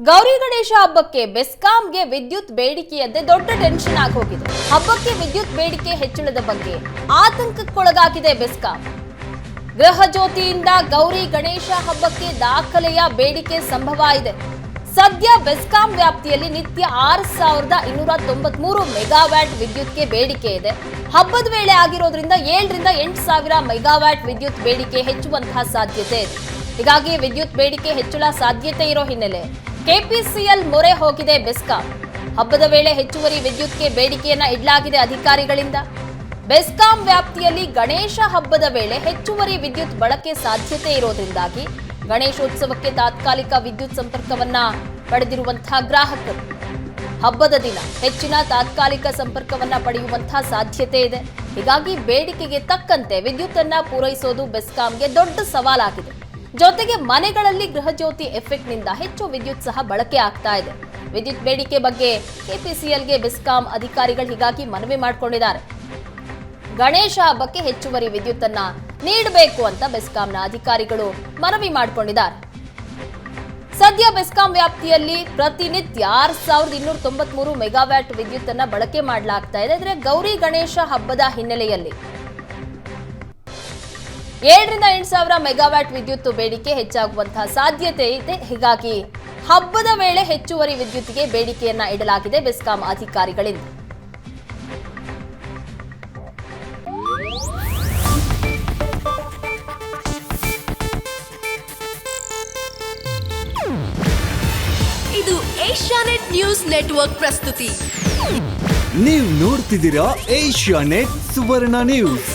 ಗೌರಿ ಗಣೇಶ ಹಬ್ಬಕ್ಕೆ ಬೆಸ್ಕಾಂಗೆ ವಿದ್ಯುತ್ ಬೇಡಿಕೆಯದ್ದೇ ದೊಡ್ಡ ಟೆನ್ಷನ್ ಆಗಿ ಹೋಗಿದೆ. ಹಬ್ಬಕ್ಕೆ ವಿದ್ಯುತ್ ಬೇಡಿಕೆ ಹೆಚ್ಚಳದ ಬಗ್ಗೆ ಆತಂಕಕ್ಕೊಳಗಾಗಿದೆ ಬೆಸ್ಕಾಂ. ಗೃಹ ಜ್ಯೋತಿಯಿಂದ ಗೌರಿ ಗಣೇಶ ಹಬ್ಬಕ್ಕೆ ದಾಖಲೆಯ ಬೇಡಿಕೆ ಸಂಭವ ಇದೆ. ಸದ್ಯ ಬೆಸ್ಕಾಂ ವ್ಯಾಪ್ತಿಯಲ್ಲಿ ನಿತ್ಯ 6293 ಮೆಗಾವ್ಯಾಟ್ ವಿದ್ಯುತ್ಗೆ ಬೇಡಿಕೆ ಇದೆ. ಹಬ್ಬದ ವೇಳೆ ಆಗಿರೋದ್ರಿಂದ 7 ರಿಂದ 8 ಸಾವಿರ ಮೆಗಾವ್ಯಾಟ್ ವಿದ್ಯುತ್ ಬೇಡಿಕೆ ಹೆಚ್ಚುವಂತಹ ಸಾಧ್ಯತೆ ಇದೆ. ಹೀಗಾಗಿ ವಿದ್ಯುತ್ ಬೇಡಿಕೆ ಹೆಚ್ಚಳ ಸಾಧ್ಯತೆ ಇರೋ ಹಿನ್ನೆಲೆ ಕೆಪಿಸಿಎಲ್ ಮೊರೆ ಹೋಗಿದೆ ಬೆಸ್ಕಾಂ. ಹಬ್ಬದ ವೇಳೆ ಹೆಚ್ಚುವರಿ ವಿದ್ಯುತ್ಗೆ ಬೇಡಿಕೆಯನ್ನ ಇಡಲಾಗಿದೆ ಅಧಿಕಾರಿಗಳಿಂದ. ಬೆಸ್ಕಾಂ ವ್ಯಾಪ್ತಿಯಲ್ಲಿ ಗಣೇಶ ಹಬ್ಬದ ವೇಳೆ ಹೆಚ್ಚುವರಿ ವಿದ್ಯುತ್ ಬಳಕೆ ಸಾಧ್ಯತೆ ಇರೋದ್ರಿಂದಾಗಿ ಗಣೇಶೋತ್ಸವಕ್ಕೆ ತಾತ್ಕಾಲಿಕ ವಿದ್ಯುತ್ ಸಂಪರ್ಕವನ್ನ ಪಡೆದಿರುವಂತಹ ಗ್ರಾಹಕರು ಹಬ್ಬದ ದಿನ ಹೆಚ್ಚಿನ ತಾತ್ಕಾಲಿಕ ಸಂಪರ್ಕವನ್ನ ಪಡೆಯುವಂತಹ ಸಾಧ್ಯತೆ ಇದೆ. ಹೀಗಾಗಿ ಬೇಡಿಕೆಗೆ ತಕ್ಕಂತೆ ವಿದ್ಯುತ್ ಅನ್ನ ಪೂರೈಸೋದು ಬೆಸ್ಕಾಂಗೆ ದೊಡ್ಡ ಸವಾಲಾಗಿದೆ. ಜೊತೆಗೆ ಮನೆಗಳಲ್ಲಿ ಗೃಹ ಜ್ಯೋತಿ ಎಫೆಕ್ಟ್ ನಿಂದ ಹೆಚ್ಚು ವಿದ್ಯುತ್ ಸಹ ಬಳಕೆ ಆಗ್ತಾ ಇದೆ. ವಿದ್ಯುತ್ ಬೇಡಿಕೆ ಬಗ್ಗೆ ಕೆಪಿಸಿಎಲ್ಗೆ ಬೆಸ್ಕಾಂ ಅಧಿಕಾರಿಗಳು ಹೀಗಾಗಿ ಮನವಿ ಮಾಡಿಕೊಂಡಿದ್ದಾರೆ. ಗಣೇಶ ಹಬ್ಬಕ್ಕೆ ಹೆಚ್ಚುವರಿ ವಿದ್ಯುತ್ ಅನ್ನ ನೀಡಬೇಕು ಅಂತ ಬೆಸ್ಕಾಂನ ಅಧಿಕಾರಿಗಳು ಮನವಿ ಮಾಡಿಕೊಂಡಿದ್ದಾರೆ. ಸದ್ಯ ಬೆಸ್ಕಾಂ ವ್ಯಾಪ್ತಿಯಲ್ಲಿ ಪ್ರತಿನಿತ್ಯ 6293 ಮೆಗಾವ್ಯಾಟ್ ವಿದ್ಯುತ್ ಅನ್ನ ಬಳಕೆ ಮಾಡಲಾಗ್ತಾ ಇದೆ. ಆದರೆ ಗೌರಿ ಗಣೇಶ ಹಬ್ಬದ ಹಿನ್ನೆಲೆಯಲ್ಲಿ 7 ರಿಂದ 8 ಸಾವಿರ ಮೆಗಾವ್ಯಾಟ್ ವಿದ್ಯುತ್ ಬೇಡಿಕೆ ಹೆಚ್ಚಾಗುವಂತಹ ಸಾಧ್ಯತೆ ಇದೆ. ಹೀಗಾಗಿ ಹಬ್ಬದ ವೇಳೆ ಹೆಚ್ಚುವರಿ ವಿದ್ಯುತ್ಗೆ ಬೇಡಿಕೆಯನ್ನ ಇಡಲಾಗಿದೆ ಬೆಸ್ಕಾಂ ಅಧಿಕಾರಿಗಳಿಂದ. ಇದು ಏಷ್ಯಾನೆಟ್ ನ್ಯೂಸ್ ನೆಟ್ವರ್ಕ್ ಪ್ರಸ್ತುತಿ. ನೀವು ನೋಡ್ತಿದ್ದೀರಾ ಏಷ್ಯಾನೆಟ್ ಸುವರ್ಣ ನ್ಯೂಸ್.